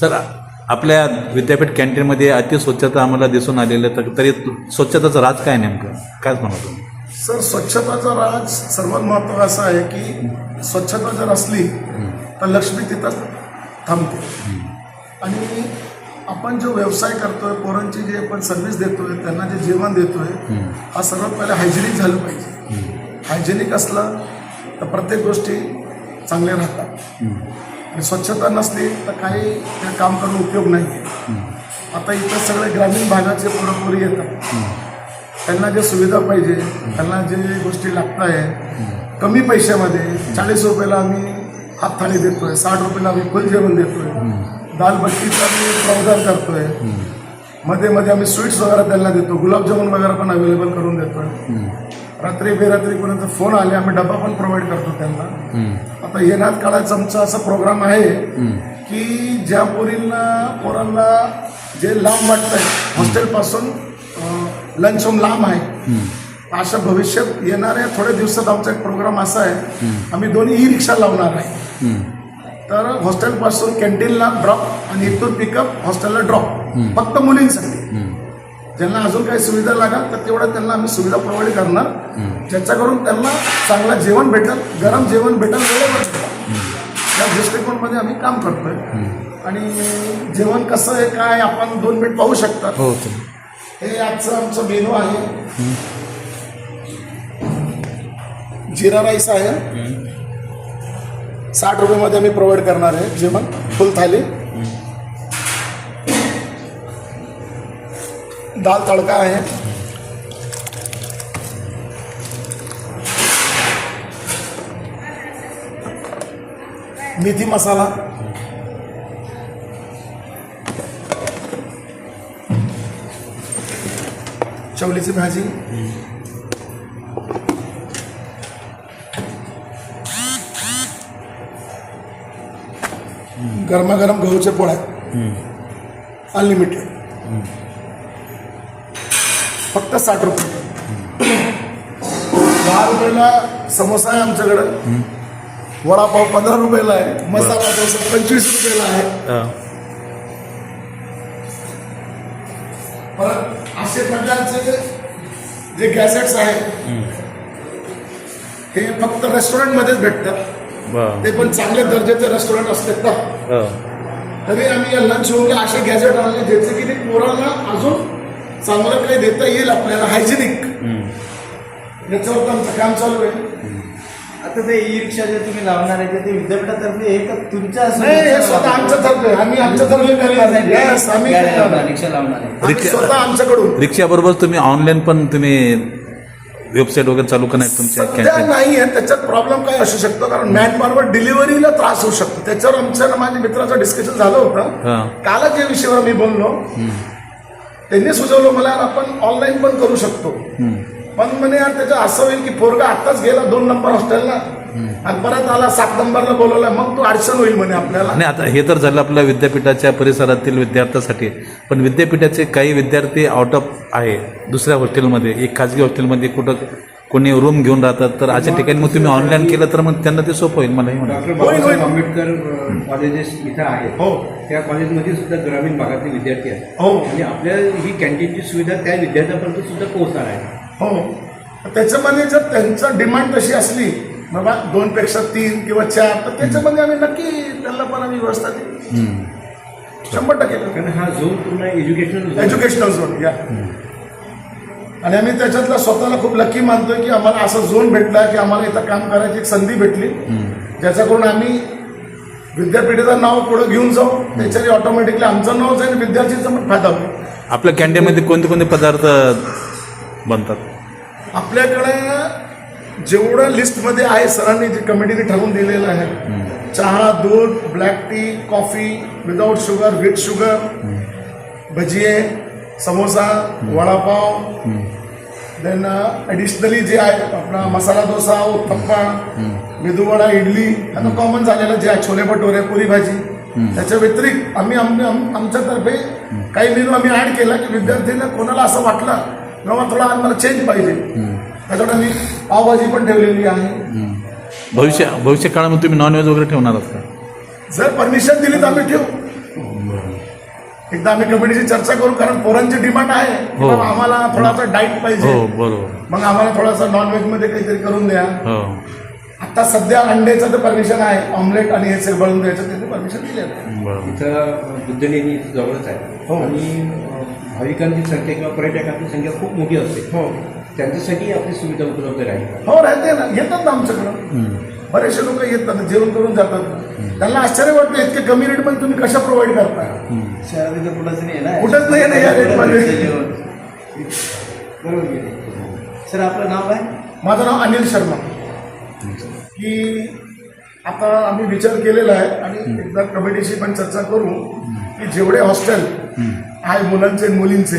Sir, आपल्या विद्यापीठ कॅन्टीनमध्ये अतिस्वच्छता आम्हाला दिसून आलेलं, तर तरी स्वच्छताचं राज काय नेमकं काय म्हणतो तुम्ही? सर, स्वच्छताचा राज सर्वात महत्त्वाचा असा आहे की स्वच्छता जर असली तर लक्ष्मी तिथंच थांबते. आणि आपण जो व्यवसाय करतोय, पोरांची जे आपण सर्व्हिस देतोय, त्यांना जे जेवण देतोय, हा सर्वात पहिले हायजेनिक झालं पाहिजे. हायजेनिक असलं तर प्रत्येक गोष्टी चांगल्या राहतात. आणि स्वच्छता नसली तर काही ते काम करून उपयोग नाही आहे. आता इथं सगळे ग्रामीण भागाचे पोरं येतात, त्यांना जे सुविधा पाहिजे, त्यांना जे गोष्टी लागत आहे कमी पैशामध्ये, 40 रुपयाला आम्ही हात थाळी देतोय, 60 रुपयाला आम्ही फुल जेवण देतोय, दाल बट्टीचा आम्ही प्रवधान करतोय, मध्ये मध्ये आम्ही स्वीट्स वगैरे त्यांना देतो, गुलाबजामुन वगैरे पण अवेलेबल करून देतोय. रात्री बेरात्री कोणाचा फोन आले आम्ही डबा पण प्रोव्हाइड करतो त्यांना. आता येण्यात काळाचा आमचा असा प्रोग्राम आहे की ज्या पोरांना जे लांब वाटत आहे हॉस्टेलपासून लंच होम लांब आहे, अशा भविष्यात येणाऱ्या थोड्या दिवसात आमचा एक प्रोग्राम असा आहे, आम्ही दोन्ही ई रिक्षा लावणार आहे. तर हॉस्टेलपासून कॅन्टीनला ड्रॉप आणि इथून पिकअप हॉस्टेलला ड्रॉप, फक्त मुलींसाठी. ज्यांना अजून काही सुविधा लागेल तर तेवढं त्यांना आम्ही सुविधा प्रोव्हाइड करणार, ज्याच्याकडून त्यांना चांगलं जेवण भेटेल, गरम जेवण भेटेल, वेळेवर भेटेल. या दृष्टिकोनामध्ये आम्ही काम करतोय. आणि जेवण कसं आहे काय आपण 2 मिनिट पाहू शकतात. हे आजचं आमचं मेनू आहे. जिरा राईस आहे, 60 रुपयामध्ये आम्ही प्रोव्हाइड करणार आहे जेवण, फुल थाली. दाल तडका आहे, मेथी मसाला, चवलीची भाजी, गरमागरम गहूच्या पोळ्या अनलिमिटेड, फक्त 60 रुपये. 10 रुपयाला समोसा आहे आमच्याकडं, वडापाव 15 रुपयाला आहे, मसाला डोसा 25 रुपयाला आहे. परत असे प्रकारचे जे गॅजेट्स आहेत हे फक्त रेस्टॉरंटमध्येच भेटतात, ते पण चांगल्या दर्जाचे रेस्टॉरंट असतात ना. तरी आम्ही या लंच होऊन असे गॅजेट आणले ज्याचे की ते पोरांना अजून चांगलं काही देता येईल आपल्याला, हायजेनिक. याच्यावर आमचं काम चालू आहे. आता ते ई रिक्षा जे तुम्ही लावणार आहे ते विद्यापीठातर्फे हे का तुमच्या नाही, स्वतः आमच्यातर्फे, आम्ही आमच्यातर्फे रिक्षा लावणार आहे स्वतः आमच्याकडून. रिक्षाबरोबर तुम्ही ऑनलाईन पण तुम्ही वेबसाईट वगैरे चालू का नाही तुमच्या कॅन्टीन? नाही आहे, त्याच्यात प्रॉब्लेम काय असू शकतो, कारण मॅनपॉवर डिलिव्हरीला त्रास होऊ शकतो. त्याच्यावर आमच्या माझ्या मित्राचं डिस्कशन झालं होतं कालच, या विषयावर मी बोललो. त्यांनी सुचवलं मला आपण ऑनलाईन पण करू शकतो, पण म्हणे यार त्याचं असं होईल की पोरगा आताच गेला 2 नंबर हॉस्टेलला आणि परत आला 7 नंबरला बोलवला, मग तो अडचण होईल म्हणे आपल्याला. आणि आता हे तर झालं आपल्या विद्यापीठाच्या परिसरातील विद्यार्थ्यांसाठी, पण विद्यापीठाचे काही विद्यार्थी आउट ऑफ आहे, दुसऱ्या हॉस्टेलमध्ये, एक खाजगी हॉस्टेलमध्ये कुठं कोणी रूम घेऊन राहतात, तर अशा ठिकाणी मग तुम्ही ऑनलाईन केलं तर मग त्यांना ते सोपं होईल. मला डॉक्टर बाबासाहेब आंबेडकर कॉलेजेस इथं आहेत, त्या कॉलेजमध्ये सुद्धा ग्रामीण भागातले विद्यार्थी आहेत, आणि आपल्या ही कॅन्टीनची सुविधा त्या विद्यार्थ्यांपर्यंत सुद्धा पोहोचणार आहे. त्याच्यामध्ये जर त्यांचं डिमांड तशी असली बाबा 2 पेक्षा 3 किंवा 4, तर त्याच्यामध्ये आम्ही नक्की त्यांना पण आम्ही व्यवस्था देऊ 100%. कारण हा झोन पूर्ण एज्युकेशनल झोन या. आणि आम्ही त्याच्यातला स्वतःला खूप लकी मानतोय की आम्हाला असा झोन भेटला की आम्हाला इथं काम करायची एक संधी भेटली, ज्याच्याकडून आम्ही विद्यापीठाचं नाव पुढे घेऊन जाऊ, त्याच्याने ऑटोमॅटिकली आमचं नाव जाईल, विद्यार्थ्यांचा पण फायदा होईल. आपल्या कॅन्टीनमध्ये कोणते कोणते पदार्थ बनतात? आपल्याकडे जेवढं लिस्टमध्ये आहे सरांनी जे कमिटीने ठरवून दिलेलं आहे, चहा, दूध, black tea, coffee without sugar, with sugar, भजिये, समोसा, वडापाव, देन ॲडिशनली जे आहे आपला मसाला डोसा, उत्तप्पा, मेदूवडा, इडली, आता कॉमन झालेलं जे आहे छोले भटोरे, पुरी भाजी. त्याच्या व्यतिरिक्त आम्ही आमच्यातर्फे काही मेनू आम्ही ॲड केला की विद्यार्थ्यांना कोणाला असं वाटलं किंवा थोडा आम्हाला चेंज पाहिजे, त्याच्याकडे आम्ही पावभाजी पण ठेवलेली आहे. भविष्य काळामध्ये तुम्ही नॉनव्हेज वगैरे ठेवणार आहात का? जर परमिशन दिली तर आम्ही ठेवू. बरं. एकदा आम्ही कमिटीची चर्चा करू, कारण पोरांची डिमांड आहे की हो. बाबा आम्हाला थोडासा डाईट पाहिजे, हो बरोबर. मग आम्हाला थोडासा नॉनव्हेजमध्ये काहीतरी करून द्या. हो आता सध्या अंड्याचं तर परमिशन आहे, ऑमलेट आणि हे सगळं बनवून द्यायचं त्यांनी परमिशन दिले आहे. बरोबर. इथं बुद्धलेणी जवळच आहे हो. आणि भाविकांची संख्या किंवा पर्यटकांची संख्या खूप मोठी असते. हो त्यांच्यासाठी आपली सुविधा उपलब्ध राहील. हो राहते ना, येतात ना आमच्याकडं. बरेचसे लोक येतात, जेवण करून जातात. त्यांना आश्चर्य वाटतं इतके कमी रेट पण तुम्ही कशा प्रोव्हाइड करता. शहरात इथं कुठंच नाही आहे ना. कुठंच नाही आहे ना या रेटमध्ये. बरोबर गेले. सर आपलं नाव काय? माझं नाव अनिल शर्मा. की आता आम्ही विचार केलेला आहे आणि एकदा कमिटीशी पण चर्चा करू की जेवढे हॉस्टेल आहे मुलांचे आणि मुलींचे,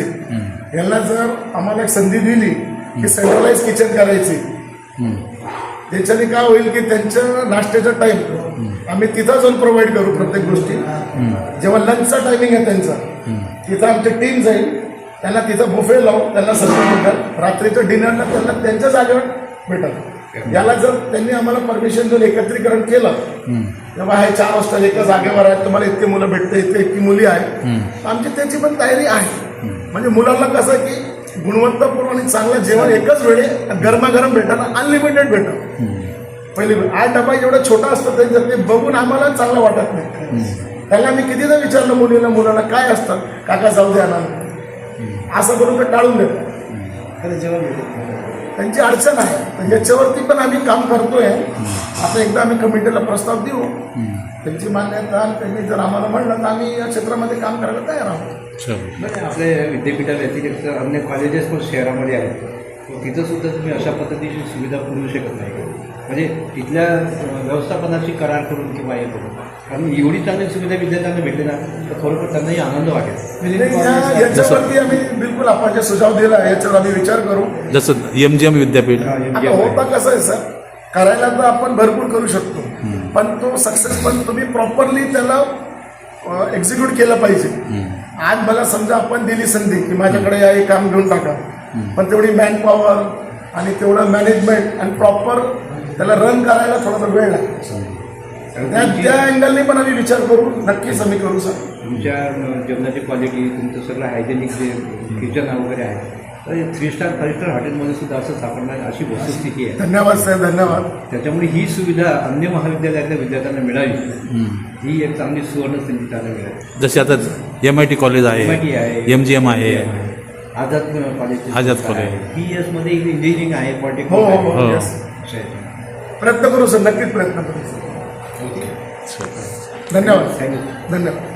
यांना जर आम्हाला एक संधी दिली की सेंट्रलाइज किचन करायची, त्याच्याने काय होईल की त्यांच्या नाश्त्याचा टाईम आम्ही तिथं जाऊन प्रोव्हाइड करू. प्रत्येक गोष्टी जेव्हा लंचचा टायमिंग आहे त्यांचा, तिथं आमची टीम जाईल, त्यांना तिथं बुफे लावून त्यांना सर्व भेटल. रात्रीच्या डिनरला त्यांना त्यांच्या जागेवर भेटल. याला जर त्यांनी आम्हाला परमिशन देऊन एकत्रीकरण केलं, तेव्हा हे 4 हॉस्टेल एका जागेवर आहेत, तुम्हाला इतके मुलं भेटते, इतके इतकी मुली आहेत, आमची त्याची पण तयारी आहे. म्हणजे मुलांना कसं आहे की गुणवत्तापूर्ण आणि चांगलं जेवण एकच वेळे गरमागरम भेटायला, अनलिमिटेड भेटल. पहिली हा डबा जेवढा छोटा असतो त्यांचं ते बघून आम्हाला चांगलं वाटत नाही. त्यांना मी कितीदा विचारलं मुलांना काय असतं, काका जाऊ द्या ना, असं करून ते टाळून देतात. खरं जेवण भेटत नाही. त्यांची अडचण आहे. तर याच्यावरती पण आम्ही काम करतोय. आता एकदा आम्ही कमिटीला प्रस्ताव देऊ, त्यांची मान्यता, त्यांनी जर आम्हाला म्हणलं तर आम्ही या क्षेत्रामध्ये काम करायला तयार आहोत. चलो. म्हणजे आपल्या विद्यापीठा व्यतिरिक्त अन्य कॉलेजेस पण शहरामध्ये आहेत. तिथं सुद्धा तुम्ही अशा पद्धतीची सुविधा पुरवू शकत नाही. म्हणजे तिथल्या व्यवस्थापनाशी करार करून किंवा हे करून, कारण एवढी चांगली सुविधा विद्यार्थ्यांना भेटली ना तर खरोखर त्यांनाही आनंद वाटेल. याच्यावरती आम्ही बिलकुल आपण जे सुझाव दिला याच्यावर आम्ही विचार करू. जसं MGM विद्यापीठ. आता होता कसं आहे सर, करायला तर आपण भरपूर करू शकतो, पण तो सक्सेस पण तुम्ही प्रॉपरली त्याला एक्झिक्यूट केलं पाहिजे. आज मला समजा आपण दिली संधी की माझ्याकडे या हे काम घेऊन टाका, पण तेवढी मॅन पॉवर आणि तेवढं मॅनेजमेंट आणि प्रॉपर त्याला रन करायला थोडासा वेळ लागतो. त्या अँगलने पण आम्ही विचार करू, नक्कीच आम्ही करू सर. तुमच्या जेवणाची क्वालिटी, तुमचं सगळं हायजेनिक जे किचन वगैरे आहे, तर 3 स्टार 5 स्टार हॉटेलमध्ये सुद्धा असं सापडणार अशी वस्तुस्थिती आहे. धन्यवाद साहेब, धन्यवाद. त्याच्यामुळे ही सुविधा अन्य महाविद्यालयातल्या विद्यार्थ्यांना मिळावी, ही एक चांगली सुवर्ण संधी त्यांना मिळाली. जसे आता MIT कॉलेज आहे, MIT आहे, MGM आहे, Azad college, Azad college. PES मध्ये इंजिनिअरिंग आहे, हो पॉलिटेक्निक हो आहे. हो हो. yes. असं आहे. प्रयत्न करू सर, नक्कीच प्रयत्न करू सर. धन्यवाद थँक्यू. धन्यवाद.